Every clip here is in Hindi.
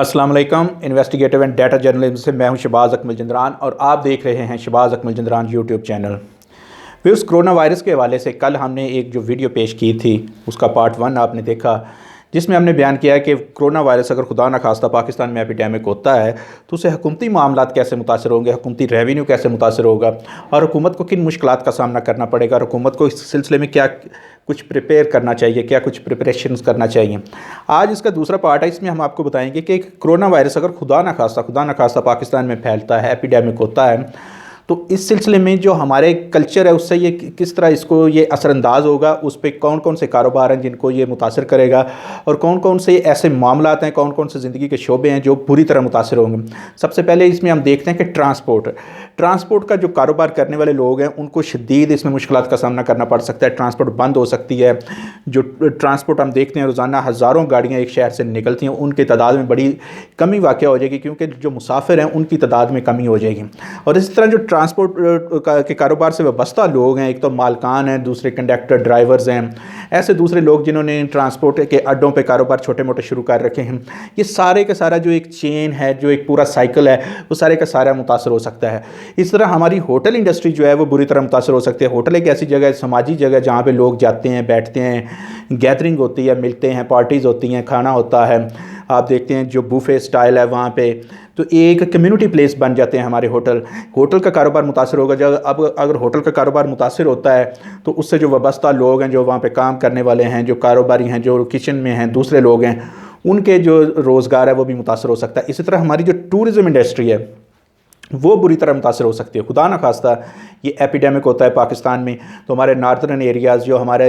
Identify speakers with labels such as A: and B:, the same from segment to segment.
A: अस्सलाम वालेकुम। इन्वेस्टिगेटिव एंड डाटा जर्नलिज्म से मैं हूं शहबाज अकमल जंदरान और आप देख रहे हैं शहबाज अकमल जंदरान यूट्यूब चैनल। फिर उस कोरोना वायरस के हवाले से कल हमने एक जो वीडियो पेश की थी उसका पार्ट 1 आपने देखा, जिसमें हमने बयान किया है कि कोरोना वायरस अगर खुदा न खास्ता पाकिस्तान में एपिडेमिक होता है तो उससे हुकूमती मामलात कैसे मुतासर होंगे, हुकूमती रेवेन्यू कैसे मुतासर होगा और हुकूमत को किन मुश्किलात का सामना करना पड़ेगा और हुकूमत को इस सिलसिले में क्या कुछ प्रिपेयर करना चाहिए, क्या कुछ प्रिपरेशंस करना चाहिए। आज इसका दूसरा पार्ट है, इसमें हम आपको बताएंगे कि कोरोना वायरस अगर खुदा न खास्ता पाकिस्तान में फैलता है, एपिडेमिक होता है, तो इस सिलसिले में जो हमारे कल्चर है उससे ये किस तरह इसको ये असरअंदाज होगा, उस पर कौन कौन से कारोबार हैं जिनको ये मुतासर करेगा और कौन कौन से ऐसे मामलात हैं, कौन कौन से ज़िंदगी के शोबे हैं जो पूरी तरह मुतासर होंगे। सबसे पहले इसमें हम देखते हैं कि ट्रांसपोर्ट का जो कारोबार करने वाले लोग हैं उनको शदीद इसमें मुश्किलात का सामना करना पड़ सकता है। ट्रांसपोर्ट बंद हो सकती है। जो ट्रांसपोर्ट हम देखते हैं रोज़ाना हज़ारों गाड़ियाँ एक शहर से निकलती हैं, उनकी तादाद में बड़ी कमी वाक़ हो जाएगी क्योंकि जो मुसाफिर हैं उनकी तादाद में कमी हो जाएगी। और इसी तरह जो ट्रांसपोर्ट के कारोबार से वाबस्ता लोग हैं, एक तो मालकान हैं, दूसरे कंडक्टर ड्राइवर्स हैं, ऐसे दूसरे लोग जिन्होंने ट्रांसपोर्ट के अड्डों पे कारोबार छोटे मोटे शुरू कर रखे हैं, ये सारे का सारा जो एक चेन है, जो एक पूरा साइकिल है, वो सारे का सारा मुतासर हो सकता है। इस तरह हमारी होटल इंडस्ट्री जो है वो बुरी तरह मुतासर हो सकती है। होटल एक ऐसी जगह है, समाजी जगह, जहाँ पे लोग जाते हैं, बैठते हैं, गैदरिंग होती है, मिलते हैं, पार्टीज़ होती हैं, खाना होता है। आप देखते हैं जो बुफे स्टाइल है वहाँ पे, तो एक कम्युनिटी प्लेस बन जाते हैं हमारे होटल का कारोबार मुतासर होगा। जब अब अगर होटल का कारोबार मुतासर होता है तो उससे जो वाबस्ता लोग हैं, जो वहाँ पे काम करने वाले हैं, जो कारोबारी हैं, जो किचन में हैं, दूसरे लोग हैं, उनके जो रोज़गार है वो भी मुतासर हो सकता है। इसी तरह हमारी जो टूरिज़म इंडस्ट्री है वो बुरी तरह मुतासर हो सकती है। खुदा न खास्ता ये एपिडेमिक होता है पाकिस्तान में तो हमारे नार्थर्न एरियाज़, जो हमारे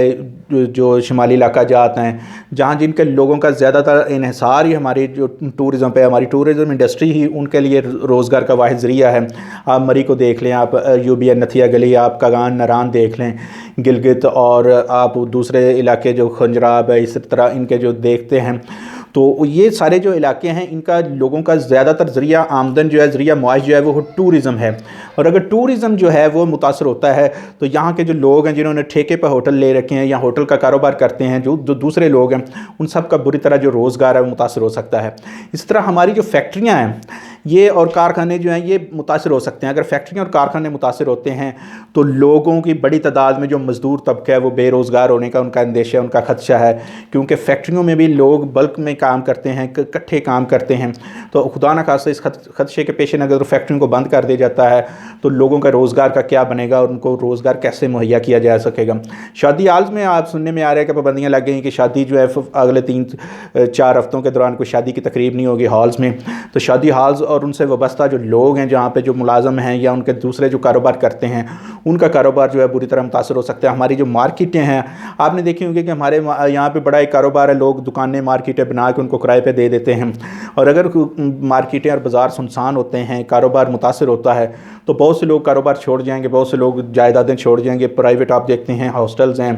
A: जो शुमाली इलाका जाते हैं, जहाँ जिनके लोगों का ज़्यादातर इन्हिसार ही हमारी जो टूरिज़म पे, हमारी टूरिज़म इंडस्ट्री ही उनके लिए रोज़गार का वाहिद ज़रिया है। आप मरी को देख लें, आप यूबिया नथिया गली, आप कगान नरान देख लें, गिलगित, और आप दूसरे इलाके जो खंजराब है, इस तरह इनके जो देखते हैं, तो ये सारे जो इलाके हैं इनका लोगों का ज़्यादातर ज़रिया आमदन जो है, ज़रिया मुआश जो है वो टूरिज़म है। और अगर टूरिज़म जो है वो मुतासर होता है तो यहाँ के जो लोग हैं जिन्होंने ठेके पर होटल ले रखे हैं या होटल का कारोबार करते हैं, जो दूसरे लोग हैं, उन सब का बुरी तरह जो रोज़गार है वो मुतासर हो सकता है। इस तरह हमारी जो फैक्ट्रियाँ हैं ये और कारखाने जो हैं ये मुतासर हो सकते हैं। अगर फैक्ट्रियाँ और कारखाने मुतासर होते हैं तो लोगों की बड़ी तादाद में जो मज़दूर तबका है वो बेरोज़गार होने का उनका अंदेशा है, उनका खदशा है, क्योंकि फैक्ट्रियों में भी लोग बल्क में काम करते हैं, इकट्ठे काम करते हैं। तो खुदा न खास्ता इस खदशे के पेश नज़र फैक्ट्रियों को बंद कर दिया जाता है तो लोगों का रोज़गार का क्या बनेगा और उनको रोज़गार कैसे मुहैया किया जा सकेगा। शादी हाल्स में आप सुनने में आ रहा है कि पाबंदियाँ लग गई कि शादी जो है अगले 3-4 हफ्तों के दौरान कोई शादी की तकरीब नहीं होगी हॉल्स में। तो शादी हाल्स और उनसे वाबस्ता जो लोग हैं, जहाँ पे जो मुलाजम हैं या उनके दूसरे जो कारोबार करते हैं, उनका कारोबार जो है बुरी तरह मुतासर हो सकता है। हमारी जो मार्केटें हैं, आपने देखी होंगी कि हमारे यहाँ पे बड़ा एक कारोबार है, लोग दुकानें मार्केटें बना के उनको किराए पे दे देते हैं। और अगर मार्केटें और बाज़ार सुनसान होते हैं, कारोबार मुतासर होता है, तो बहुत से लोग कारोबार छोड़ जाएंगे, बहुत से लोग जायदादें छोड़ जाएंगे। प्राइवेट आप देखते हैं हॉस्टल्स हैं,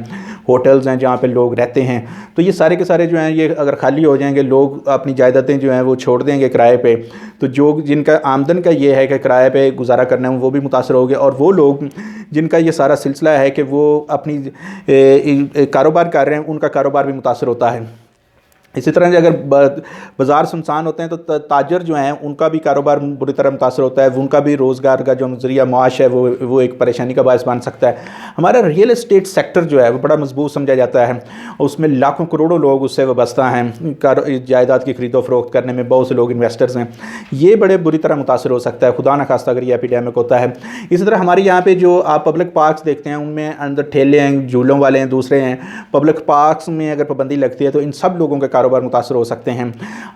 A: होटल्स हैं जहाँ पे लोग रहते हैं, तो ये सारे के सारे जो हैं ये अगर खाली हो जाएंगे, लोग अपनी जायदादें जो हैं वो छोड़ देंगे किराए पे, तो जो जिनका आमदन का ये है कि किराए पे गुजारा करना है वो भी मुतासर हो गए। और वो लोग जिनका ये सारा सिलसिला है कि वो अपनी कारोबार कर रहे हैं, उनका कारोबार भी मुतासर होता है। इसी तरह से अगर बाज़ार सुनसान होते हैं तो ताजर जो हैं उनका भी कारोबार बुरी तरह मुतासर होता है, उनका भी रोज़गार का जो ज़रिया माश है वो एक परेशानी का बायस बन सकता है। हमारा रियल एस्टेट सेक्टर जो है वो बड़ा मजबूत समझा जाता है, उसमें लाखों करोड़ों लोग उससे वाबस्ता हैं, जायदाद की खरीदो फरोख्त करने में बहुत से लोग इन्वेस्टर्स हैं, ये बड़े बुरी तरह मुतासर हो सकता है खुदा न खास्ता अगर ये एपिडेमिक होता है। इसी तरह हमारे यहाँ पर जो आप पब्लिक पार्क्स देखते हैं उनमें अंदर ठेले हैं, झूलों वाले हैं, दूसरे हैं, पब्लिक पार्क्स में अगर पाबंदी लगती है तो इन सब लोगों के कारोबार मुतासर हो सकते हैं।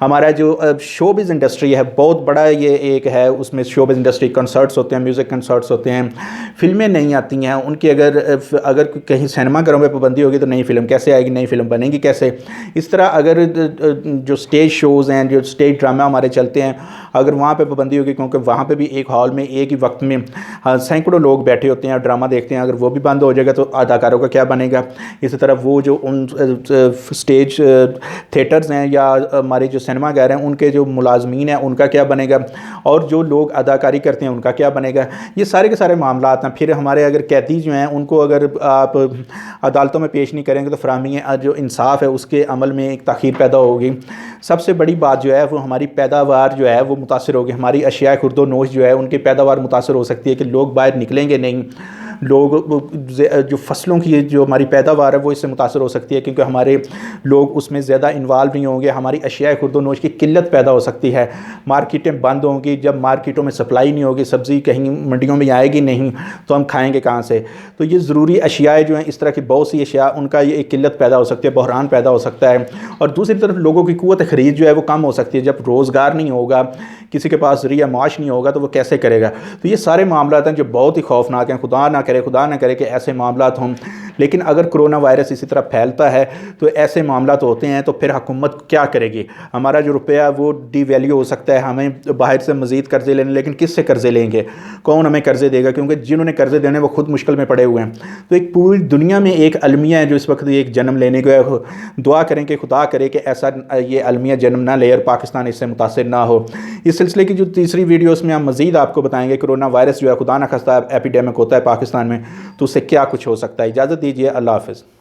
A: हमारा जो शोबिज़ इंडस्ट्री है बहुत बड़ा ये एक है, उसमें शोबिज़ इंडस्ट्री कंसर्ट्स होते हैं, म्यूज़िक कंसर्ट्स होते हैं, फिल्में नहीं आती हैं उनकी। अगर कहीं सिनेमा घरों में पाबंदी होगी तो नई फिल्म कैसे आएगी, नई फिल्म बनेगी कैसे। इस तरह अगर जो स्टेज शोज़ हैं, जो स्टेज ड्रामा हमारे चलते हैं, अगर वहाँ पे पाबंदी होगी, क्योंकि वहाँ पे भी एक हॉल में एक ही वक्त में सैकड़ों लोग बैठे होते हैं और ड्रामा देखते हैं, अगर वो भी बंद हो जाएगा तो अदाकारों का क्या बनेगा। इसी तरह वो जो उन स्टेज थिएटर्स हैं या हमारे जो सिनेमा घर हैं उनके जो मुलाजमीन हैं उनका क्या बनेगा, और जो लोग अदाकारी करते हैं उनका क्या बनेगा। ये सारे के सारे मामला हैं। फिर हमारे अगर कैदी जो हैं उनको अगर आप अदालतों में पेश नहीं करेंगे तो फराहमी जो इंसाफ है उसके अमल में एक ताख़ीर पैदा होगी। सबसे बड़ी बात जो है वो हमारी पैदावार जो है वो मुतासर होगी। हमारी अशिया खुर्दो नोश जो है उनकी पैदावार मुतासर हो सकती है कि लोग बाहर निकलेंगे नहीं, लोग जो फसलों की जो हमारी पैदावार है वो इससे मुतासर हो सकती है क्योंकि हमारे लोग उसमें ज़्यादा इन्वॉल्व नहीं होंगे। हमारी अशिया खुर्दोनोश की किल्लत पैदा हो सकती है, मार्केटें बंद होंगी। जब मार्केटों में सप्लाई नहीं होगी, सब्ज़ी कहीं मंडियों में आएगी नहीं तो हम खाएँगे कहाँ से। तो ये ज़रूरी अशियाएँ जो हैं, इस तरह की बहुत सी अशिया उनका ये एक किल्लत पैदा हो सकती है, बहरान पैदा हो सकता है। और दूसरी तरफ लोगों की क़ुव्वत ख़रीद जो है वो कम हो सकती है। जब रोज़गार नहीं होगा, किसी के पास ज़रिया माश नहीं होगा तो वो कैसे करेगा। तो ये सारे मामला हैं जो बहुत ही खौफनाक हैं। खुदा ना करे कि ऐसे मामला हों, लेकिन अगर कोरोना वायरस इसी तरह फैलता है तो ऐसे मामला तो होते हैं। तो फिर हुकूमत क्या करेगी। हमारा जो रुपया वो डिवैल्यू हो सकता है, हमें बाहर से मज़ीद कर्ज़े लेने, लेकिन किससे कर्ज़े लेंगे, कौन हमें कर्ज़े देगा, क्योंकि जिन्होंने कर्ज़े देने वो खुद मुश्किल में पड़े हुए हैं। तो एक पूरी दुनिया में एक अलमिया है जो इस वक्त एक जन्म लेने को दुआ करें कि खुदा करे कि ऐसा ये अलमिया जन्म ना ले और पाकिस्तान इससे मुतासिर ना हो। इस सिलसिले की जो तीसरी वीडियो उसमें हम मज़ीद आपको बताएंगे कोरोना वायरस जो है खुदा न खास्ता एपिडेमिक होता है पाकिस्तान में तो उससे क्या कुछ हो सकता है। इजाज़त दीजिए, अल्लाह हाफ़िज़।